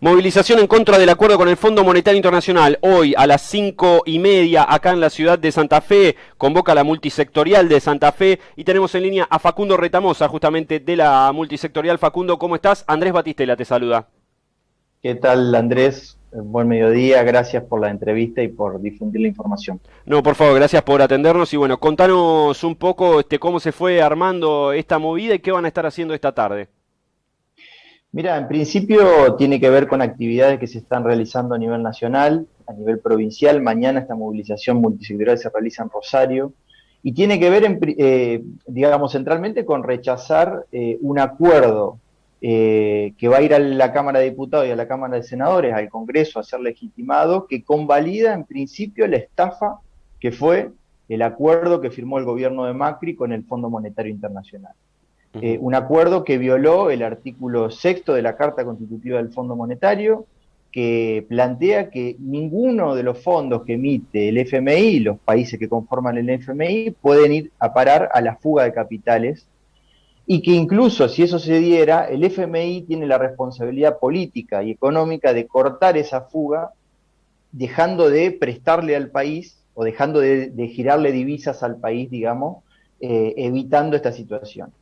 Movilización en contra del acuerdo con el Fondo Monetario Internacional. Hoy a las 5:30 acá en la ciudad de Santa Fe. Convoca la multisectorial de Santa Fe y tenemos en línea a Facundo Retamosa, justamente de la multisectorial. Facundo, ¿cómo estás? Andrés Batistela te saluda. ¿Qué tal, Andrés? Buen mediodía, gracias por la entrevista y por difundir la información. No, por favor, gracias por atendernos y bueno, contanos un poco cómo se fue armando esta movida y qué van a estar haciendo esta tarde. Mira, en principio tiene que ver con actividades que se están realizando a nivel nacional, a nivel provincial. Mañana esta movilización multisectorial se realiza en Rosario y tiene que ver, digamos, centralmente con rechazar un acuerdo que va a ir a la Cámara de Diputados y a la Cámara de Senadores, al Congreso, a ser legitimado, que convalida en principio la estafa que fue el acuerdo que firmó el gobierno de Macri con el Fondo Monetario Internacional. Ujú. Un acuerdo que violó el artículo sexto de la Carta Constitutiva del Fondo Monetario, que plantea que ninguno de los fondos que emite el FMI, los países que conforman el FMI, pueden ir a parar a la fuga de capitales, y que incluso si eso se diera, el FMI tiene la responsabilidad política y económica de cortar esa fuga, dejando de prestarle al país o dejando de girarle divisas al país, digamos, evitando esta situación.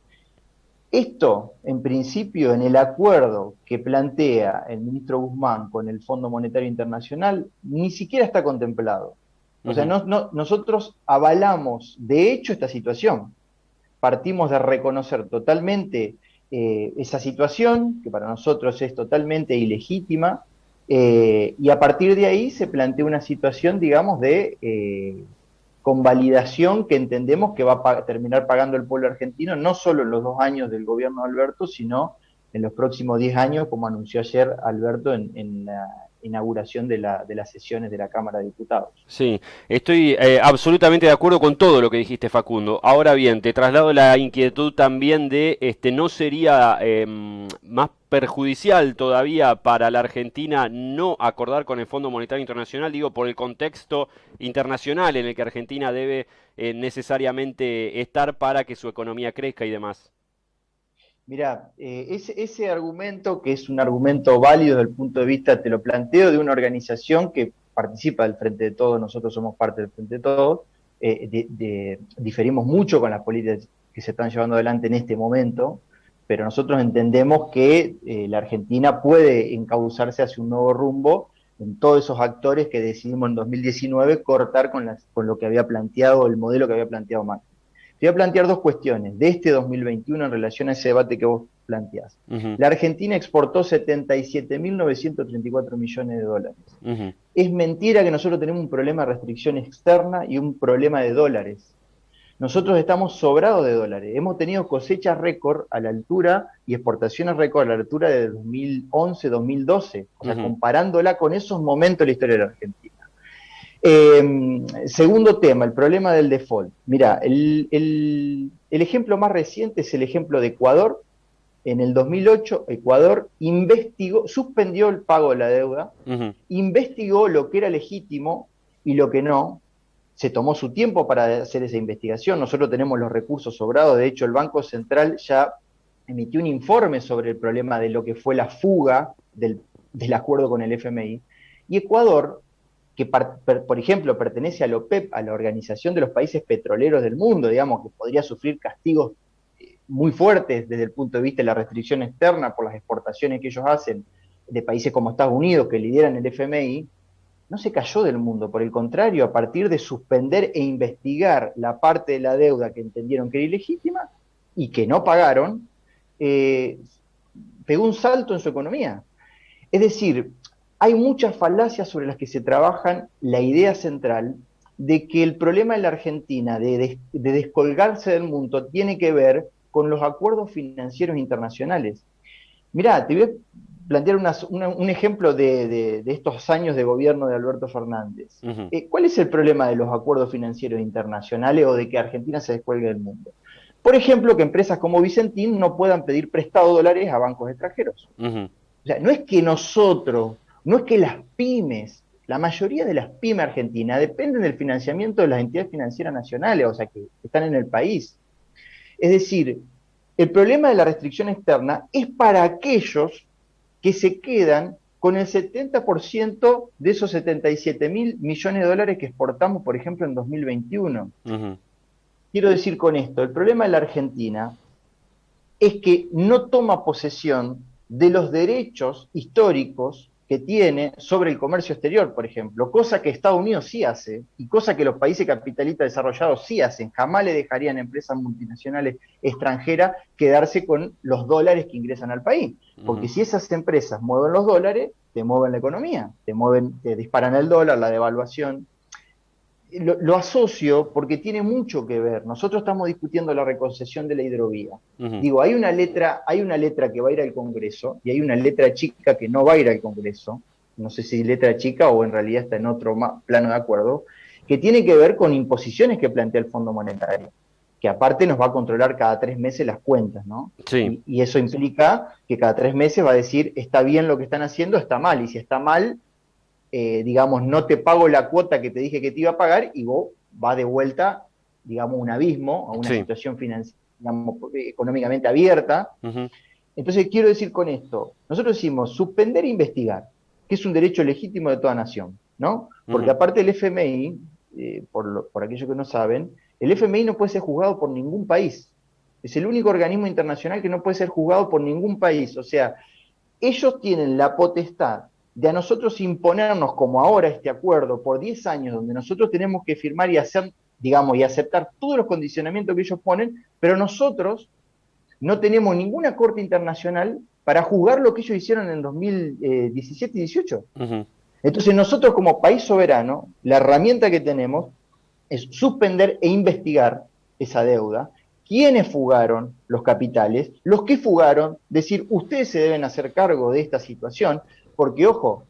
Esto, en principio, en el acuerdo que plantea el ministro Guzmán con el Fondo Monetario Internacional, ni siquiera está contemplado. O sea, Ujú. nosotros avalamos, de hecho, esta situación. Partimos de reconocer totalmente esa situación, que para nosotros es totalmente ilegítima, y a partir de ahí se plantea una situación, digamos, de convalidación que entendemos que va a terminar pagando el pueblo argentino, no solo en los 2 años del gobierno de Alberto, sino en los próximos 10 años, como anunció ayer Alberto en la inauguración de las sesiones de la Cámara de Diputados. Sí, estoy absolutamente de acuerdo con todo lo que dijiste, Facundo. Ahora bien, te traslado la inquietud también de, ¿no sería más perjudicial todavía para la Argentina no acordar con el Fondo Monetario Internacional? Digo, por el contexto internacional en el que Argentina debe necesariamente estar para que su economía crezca y demás. Mira, ese argumento, que es un argumento válido desde el punto de vista, te lo planteo, de una organización que participa del Frente de Todos, nosotros somos parte del Frente de Todos, diferimos mucho con las políticas que se están llevando adelante en este momento, pero nosotros entendemos que la Argentina puede encauzarse hacia un nuevo rumbo en todos esos actores que decidimos en 2019 cortar con lo que había planteado, el modelo que había planteado Macri. Te voy a plantear dos cuestiones de este 2021 en relación a ese debate que vos planteás. Ujú. La Argentina exportó 77.934 millones de dólares. Ujú. Es mentira que nosotros tenemos un problema de restricción externa y un problema de dólares. Nosotros estamos sobrados de dólares. Hemos tenido cosechas récord a la altura y exportaciones récord a la altura de 2011-2012, o sea, Ujú. comparándola con esos momentos de la historia de la Argentina. Segundo tema, el problema del default. Mira, el ejemplo más reciente es el ejemplo de Ecuador. En el 2008, Ecuador investigó, suspendió el pago de la deuda, Ujú. investigó lo que era legítimo y lo que no. Se tomó su tiempo para hacer esa investigación. Nosotros tenemos los recursos sobrados. De hecho, el Banco Central ya emitió un informe sobre el problema de lo que fue la fuga del acuerdo con el FMI. Y Ecuador, que por ejemplo pertenece a la OPEP, a la Organización de los Países Petroleros del Mundo, digamos, que podría sufrir castigos muy fuertes desde el punto de vista de la restricción externa por las exportaciones que ellos hacen de países como Estados Unidos, que lideran el FMI, no se cayó del mundo, por el contrario, a partir de suspender e investigar la parte de la deuda que entendieron que era ilegítima y que no pagaron, eh, pegó un salto en su economía. Es decir, hay muchas falacias sobre las que se trabajan la idea central de que el problema de la Argentina de descolgarse del mundo tiene que ver con los acuerdos financieros internacionales. Mirá, te voy a plantear un ejemplo de estos años de gobierno de Alberto Fernández. Ujú. ¿Cuál es el problema de los acuerdos financieros internacionales o de que Argentina se descuelgue del mundo? Por ejemplo, que empresas como Vicentín no puedan pedir prestado dólares a bancos extranjeros. Ujú. O sea, no es que nosotros, no es que las pymes, la mayoría de las pymes argentinas dependen del financiamiento de las entidades financieras nacionales, o sea, que están en el país. Es decir, el problema de la restricción externa es para aquellos que se quedan con el 70% de esos 77.000 millones de dólares que exportamos, por ejemplo, en 2021. Ujú. Quiero decir con esto, el problema de la Argentina es que no toma posesión de los derechos históricos que tiene sobre el comercio exterior, por ejemplo, cosa que Estados Unidos sí hace y cosa que los países capitalistas desarrollados sí hacen. Jamás le dejarían a empresas multinacionales extranjeras quedarse con los dólares que ingresan al país, porque Ujú. si esas empresas mueven los dólares, te mueven la economía, te disparan el dólar, la devaluación. Lo asocio porque tiene mucho que ver. Nosotros estamos discutiendo la reconcesión de la hidrovía. Ujú. Digo, hay una letra que va a ir al Congreso y hay una letra chica que no va a ir al Congreso. No sé si letra chica o en realidad está en otro plano de acuerdo, que tiene que ver con imposiciones que plantea el Fondo Monetario, que aparte nos va a controlar cada 3 meses las cuentas, ¿no? Sí, Y eso implica que cada 3 meses va a decir, está bien lo que están haciendo, está mal, y si está mal, digamos, no te pago la cuota que te dije que te iba a pagar y vos vas de vuelta, digamos, un abismo, a una sí. situación financiera, digamos, económicamente abierta. Ujú. Entonces, quiero decir con esto, nosotros decimos suspender e investigar, que es un derecho legítimo de toda nación, ¿no? Porque Ujú. aparte el FMI, por aquellos que no saben, el FMI no puede ser juzgado por ningún país. Es el único organismo internacional que no puede ser juzgado por ningún país. O sea, ellos tienen la potestad de a nosotros imponernos, como ahora este acuerdo, por 10 años, donde nosotros tenemos que firmar y hacer, digamos, y aceptar todos los condicionamientos que ellos ponen, pero nosotros no tenemos ninguna corte internacional para juzgar lo que ellos hicieron en 2017 y 18. Ujú. Entonces nosotros como país soberano, la herramienta que tenemos es suspender e investigar esa deuda, quiénes fugaron los capitales, los que fugaron, decir, ustedes se deben hacer cargo de esta situación, porque ojo,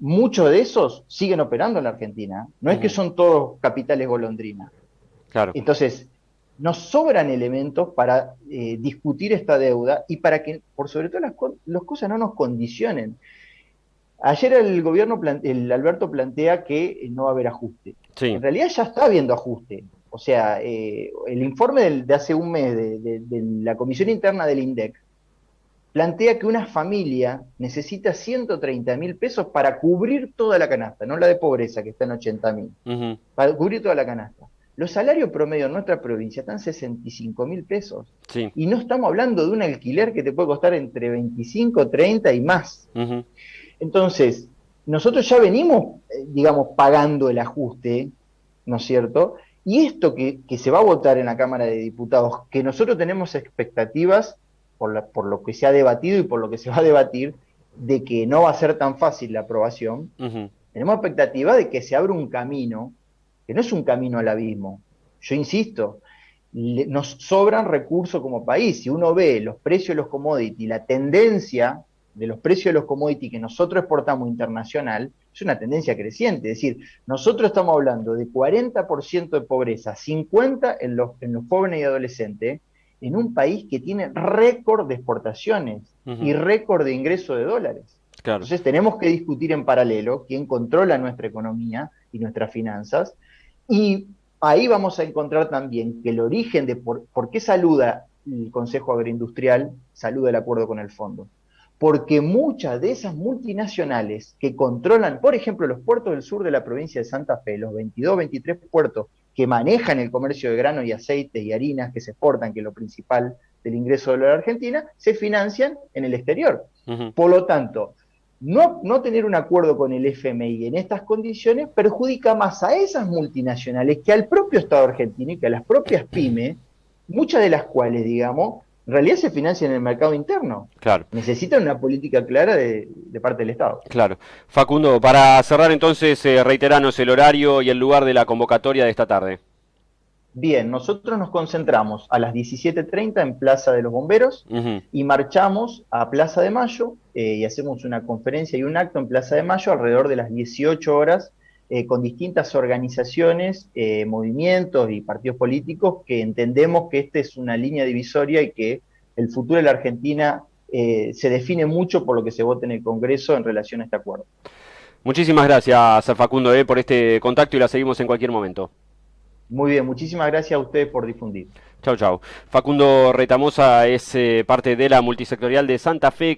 muchos de esos siguen operando en la Argentina, no es que Ujú. son todos capitales golondrina. Claro. Entonces, nos sobran elementos para discutir esta deuda y para que, por sobre todo, las cosas no nos condicionen. Ayer el gobierno, el Alberto plantea que no va a haber ajuste. Sí. En realidad ya está habiendo ajuste. O sea, el informe de hace un mes de la Comisión Interna del INDEC plantea que una familia necesita 130.000 pesos para cubrir toda la canasta, no la de pobreza que está en 80.000, Ujú. para cubrir toda la canasta. Los salarios promedio en nuestra provincia están 65.000 pesos. Sí. Y no estamos hablando de un alquiler que te puede costar entre 25, 30 y más. Ujú. Entonces, nosotros ya venimos, digamos, pagando el ajuste, ¿no es cierto? Y esto que se va a votar en la Cámara de Diputados, que nosotros tenemos expectativas por lo que se ha debatido y por lo que se va a debatir, de que no va a ser tan fácil la aprobación, Ujú. tenemos expectativa de que se abra un camino, que no es un camino al abismo. Yo insisto, nos sobran recursos como país. Si uno ve los precios de los commodities, la tendencia de los precios de los commodities que nosotros exportamos internacional, es una tendencia creciente. Es decir, nosotros estamos hablando de 40% de pobreza, 50% en los jóvenes y adolescentes, en un país que tiene récord de exportaciones y Ujú. récord de ingreso de dólares. Claro. Entonces tenemos que discutir en paralelo quién controla nuestra economía y nuestras finanzas, y ahí vamos a encontrar también que el origen de por qué saluda el Consejo Agroindustrial, saluda el acuerdo con el fondo. Porque muchas de esas multinacionales que controlan, por ejemplo, los puertos del sur de la provincia de Santa Fe, los 22, 23 puertos que manejan el comercio de grano y aceite y harinas que se exportan, que es lo principal del ingreso de la Argentina, se financian en el exterior. Ujú. Por lo tanto, no tener un acuerdo con el FMI en estas condiciones perjudica más a esas multinacionales que al propio Estado argentino y que a las propias pymes, muchas de las cuales, digamos, en realidad se financian en el mercado interno. Claro. Necesitan una política clara de parte del Estado. Claro. Facundo, para cerrar entonces, reiteranos el horario y el lugar de la convocatoria de esta tarde. Bien, nosotros nos concentramos a las 17:30 en Plaza de los Bomberos Ujú. y marchamos a Plaza de Mayo y hacemos una conferencia y un acto en Plaza de Mayo alrededor de las 18 horas con distintas organizaciones, movimientos y partidos políticos que entendemos que esta es una línea divisoria y que el futuro de la Argentina se define mucho por lo que se vote en el Congreso en relación a este acuerdo. Muchísimas gracias, Facundo, por este contacto y la seguimos en cualquier momento. Muy bien, muchísimas gracias a ustedes por difundir. Chau, chau. Facundo Retamosa es parte de la multisectorial de Santa Fe.